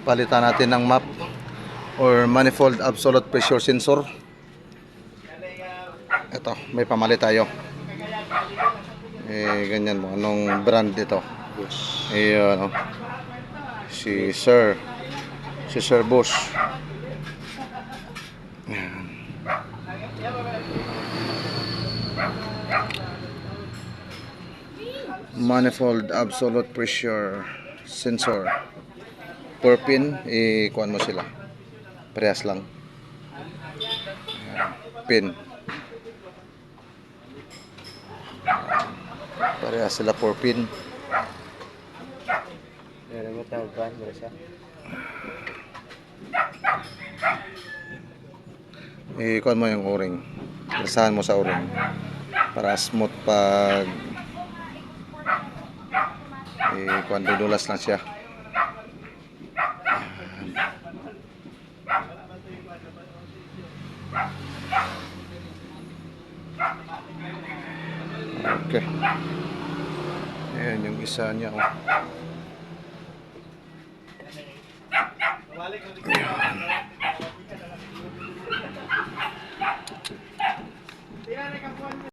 Palitan natin ng map or manifold absolute pressure sensor. Ito, may pamalit tayo. Ganyan mo. Anong brand ito? Ayun, si Sir Bosch. Ayan. Manifold absolute pressure sensor. Per pin, kuhan mo sila. Parehas lang. Ayan. Pin. Parehas sila per pin. Kuhan mo yung o-ring. Ilasahan mo sa o-ring para smooth pag kuhan, dudulas lang siya. Okay. Ayan yung isa niya. Ayan.